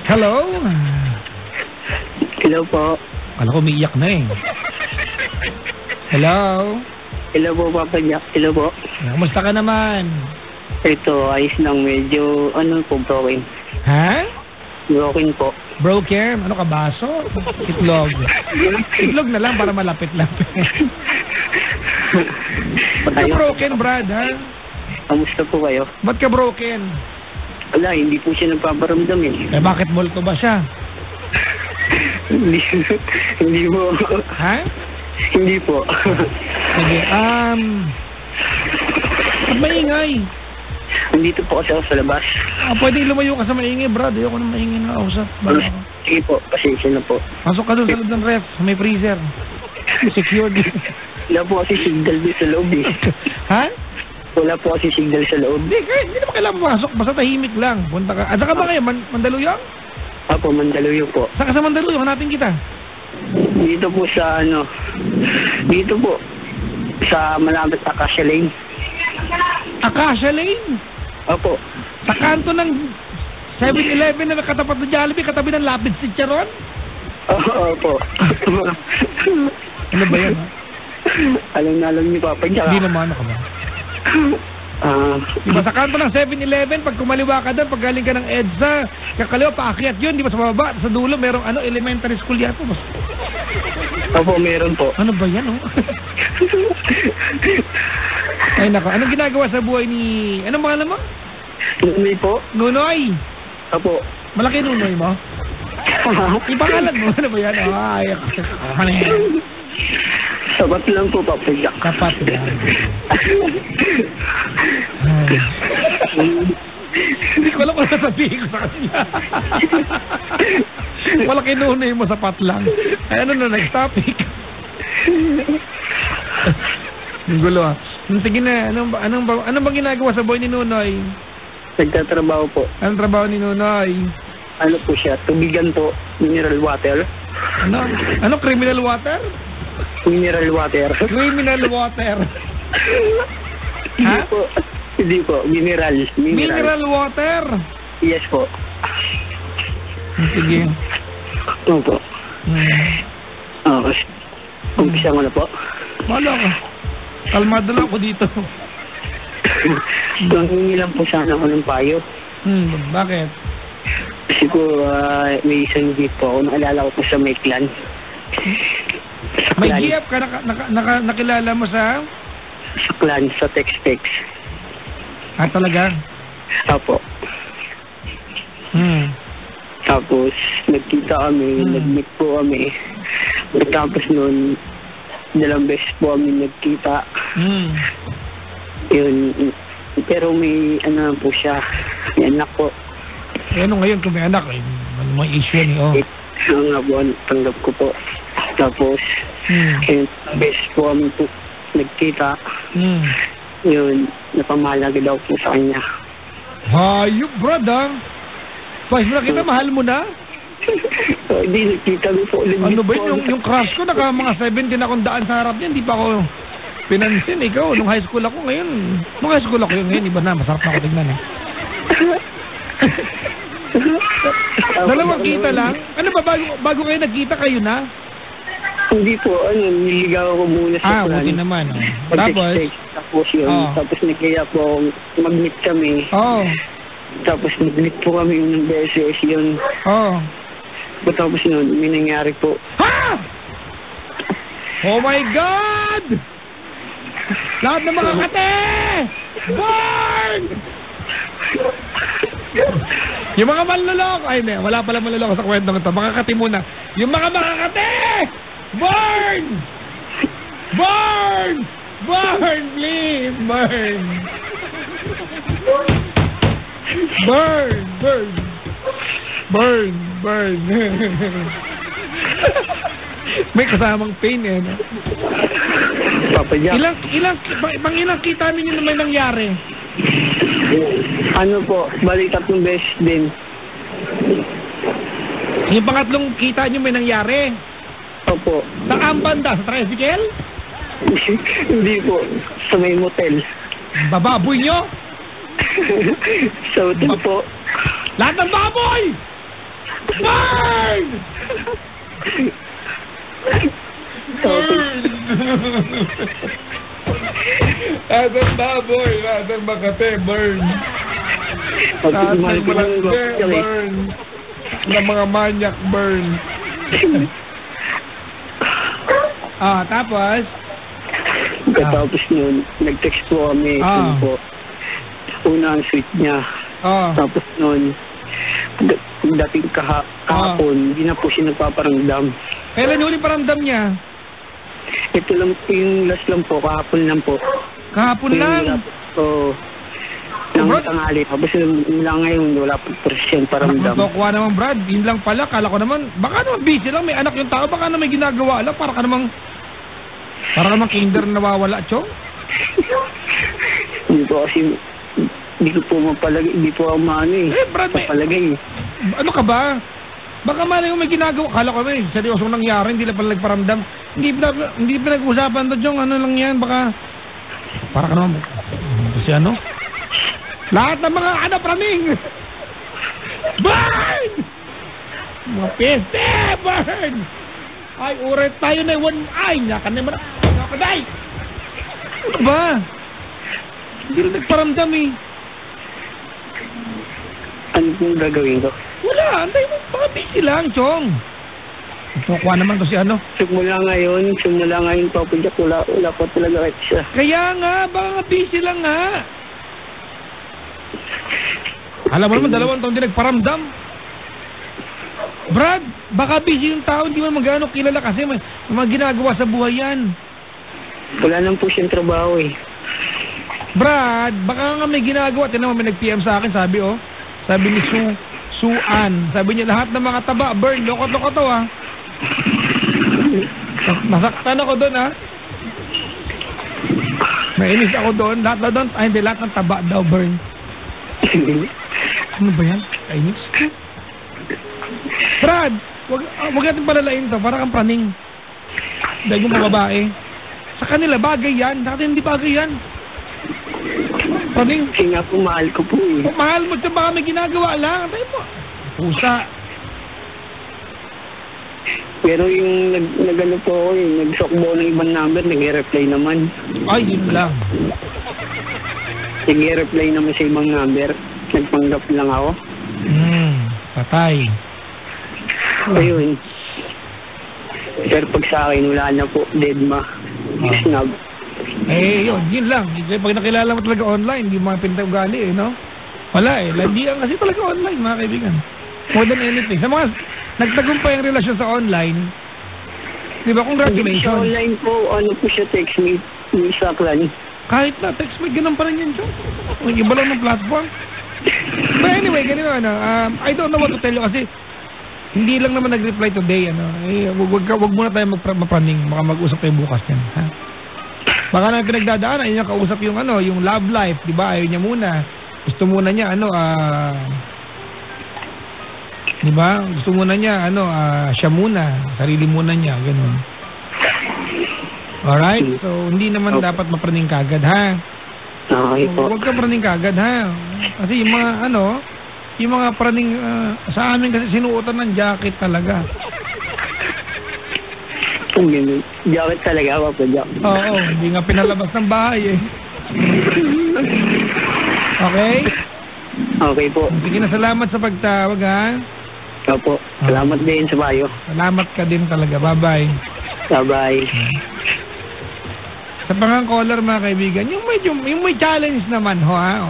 Hello? Hello po. Kala ko umiiyak na eh. Hello? Hello po, Papa Jack. Hello po. Kamusta ka naman? Ito, ayos lang. Medyo, broken. Ha? Broken po. Broken? Ano ka, baso? Itlog. Itlog na lang para malapit-lapit. Ba't ka broken, Brad, ha? Kamusta po kayo? Ba't ka broken? Wala, hindi po siya nagpaparamdam eh. Eh, bakit multo ba siya? Hindi po. Ha? Hindi po. Sige, ba't maingay? Nandito po kasi ako sa labas. Pwede lumayo ka sa maingay, Brad. Ayoko na maingay na kausap. Sige po, pasensya na po. Pasok ka doon sa loob ng ref, may freezer. Secured. Wala po kasi signal doon sa loob eh. Ha? Wala po kasi signal sa loob. Hindi naman kailangan pumasok. Basta tahimik lang. Punta ka. Saan ka ba ngayon? Mandaluyong? Apo, Mandaluyong po. Saan ka sa Mandaluyong? Hanapin kita. Dito po sa dito po. Sa malapit Acacia Lane. Acacia Lane? Opo. Sa kanto ng 7-Eleven na katapat ng Jollibee, katabi ng Lapid si Charon? Opo. Ano ba yan, ha? Alam na alam niyo, Papa Jack. Hindi naman ako ba? Diba sa kanto ng 7-Eleven, pag kumaliwa ka doon, pag galing ka ng EDSA, kakaliwa, paakyat yun, di ba sa baba, sa dulo, merong elementary school yan po. Opo, meron po. Ano ba yan, oh? Ay, nako. Anong ginagawa sa buhay ni... Anong pangalan mo? Nunoy po. Nunoy? Opo. Malaki Nunoy mo? Ipangalan mo? Ano ba yan? Ay, ano yan? Sapat lang po, Papa Jack. Sapat lang. Hindi ko alam kung sasabihin ko sa kanila. Malaki Nunoy mo, sapat lang. Ay, ano na, next topic? Ang gulo, ah. Sige na, anong bang ginagawa sa buhay ni Nunoy? Nagtatrabaho po. Anong trabaho ni Nunoy? Ano po siya? Tubigan po. Mineral water. Ano? Criminal water? Mineral water. Criminal water. Hindi po. Hindi po. Mineral water? Yes po. Sige. Opo. Okay. Umpisa mo na po. Wala ka. Kalmado lang ako dito. Nangingi lang po sana ako ng payo. Bakit? Kasi po, may isang jeep po ako. Naalala ko po sa Maitland. May GF ka nakilala mo sa? Sa Clan, sa Tex-Tex. Talaga? Apo. Tapos, nagkita kami, nag-meet po kami. Tapos noon, 2 beses po kami nagkita. Yun. Pero may po siya. May anak po. Ano ngayon kung may anak? May issue ni Nga po, tanggap ko po. Tapos, yun, beses po kami po nagkita. Yun, napamahalaga daw po sa kanya. Hayop, brother. Pais mo na kita, mahal mo na? Hindi, nakita ko po ulit. Ano ba yun? Yung crush ko, naka mga 17 akong daan sa harap niya. Hindi pa ako pinansin. Ikaw, nung high school ako ngayon. Nung high school ako ngayon, iba na. Masarap na ako tignan eh. Dalawang kita lang? Ano ba, bago kayo nagkita kayo na? Hindi po, niligaw ako muna sa plan. Buti naman. Tapos yun, tapos nagkaya po mag-meet kami. Tapos nag-meet po kami ng beses yun. Tapos yun, may nangyari po. Ha? Oh my God! Lahat ng mga kate! Born! Yung mga manloloko, ay hindi, wala pala manloloko sa kwentong ito. Mga kate muna. Yung mga kate! Born! Born! Born, please! Burn! Burn! Burn! Burn! Burn! May kasamang pain eh, no? Papa Jack. Ilang kita ninyo na may nangyari? Ano po, balik 3 beses din. Yung pangatlong kita nyo may nangyari? Opo. Saan banda? Sa tricycle? Hindi po, sa may motel. Bababoy nyo? Sa hotel po. Lahat ng baboy! Burn! Burn! Asan baboy? Asan makate? Burn! Asan malangge? Burn! Na mga manyak, burn! Tapos? Tapos nun, nag-text po kami. Po. Una ang sweet niya. Tapos nun, dating kahapon, hindi na po siya nagpaparamdam. Kailan yung ulit paramdam niya? Ito lang po yung last lang po, kahapon lang po. Kahapon lang? Oo. Nang tanghali. Tapos mula ngayon, wala po presyon paramdam. Kuha naman, Brad. Yun lang pala. Kala ko naman, baka naman busy lang. May anak yung tao. Baka naman may ginagawa lang. Para ka namang kinder nawawala, chong. Hindi po kasi, hindi ko po mapalagay. Hindi po ako maano eh. Brad, papalagay eh. Ano ka ba? Baka man yung may ginagawa. Kala ko may seryosong nangyari. Hindi lang pala nagparamdam. Hindi pinag-usapan doon, chong. Ano lang yan? Baka, para ka naman, kasi ano? Lahat ng mga praning! Burn! Mga peste! Burn! Ay, uret tayo na one ay! Naka naman! Nakaday! Ano ba? Hindi rin nagparamdam eh. Ano pong gagawin ko? Wala! Antay mo! Baka busy lang, chong! Kukuha naman to si ano? Simula ngayon, Papa Jack, wala pa talaga kahit siya. Kaya nga! Baka nga busy lang nga! Alam mo naman, 2 taon din nagparamdam. Brad, baka busy yung tao, hindi mo magano kilala kasi may mga ginagawa sa buhay yan. Wala lang po siyang trabaho eh. Brad, baka nga may ginagawa. Tinan mo, may nag-PM sa akin, sabi ni Suan. Sabi niya, lahat ng mga taba, burn, loko-loko to ha. Nasaktan ako doon ha. Nainis ako doon. Lahat ng taba daw, burn. Ano ba yan? Kainis? Brad, wag natin palalain to. Para kang praning. Dahil yung mga babae. Sa kanila, bagay yan. Sa atin, hindi bagay yan. Praning. Kasi nga po, mahal ko po eh. Mahal mo siya, baka may ginagawa lang. Tayo mo. Pusa. Pero yung nag-ano po ako eh, nag-sokbo ng ibang number, nag-reply naman. Ay, yun lang. Nag-reply naman sa ibang number. Nagpanggap lang ako. Patay. Ayun. Pero pag sa akin, wala na po. Deadma. Snub. Yun lang. Pag nakilala mo talaga online, hindi mga pinag-ugali no? Wala landian kasi talaga online, mga kaibigan. More than anything. Sa mga nagtagumpay ang relasyon sa online, di ba, congratulations. Sa online po, ano po siya, text me, sa clan. Kahit na, text me, ganun pa rin yun, Chong. Iba lang ng platform. But anyway, ganito, I don't know what to tell you kasi hindi lang naman nag-reply today, wag muna tayo mapraning, baka mag-usap tayo bukas yan, ha? Baka na pinagdadaan, ayun niya kausap yung yung love life, di ba? Ayun niya muna. Gusto muna niya, di ba? Gusto muna niya, siya muna, sarili muna niya, ganun. Alright? So, hindi naman dapat mapraning kagad, ha? Okay po. Huwag ka praning kagad, ha? Kasi yung mga, yung mga praning, sa amin kasi sinuotan ng jacket talaga. Jacket talaga, Papa Jack. Oo, hindi nga pinalabas ng bahay, eh. Okay? Okay po. Sige na, salamat sa pagtawag, ha? Opo. Salamat din sa bayo. Salamat ka din talaga. Bye-bye. Bye-bye. Sa pangang caller, mga kaibigan, yung may challenge naman, ha?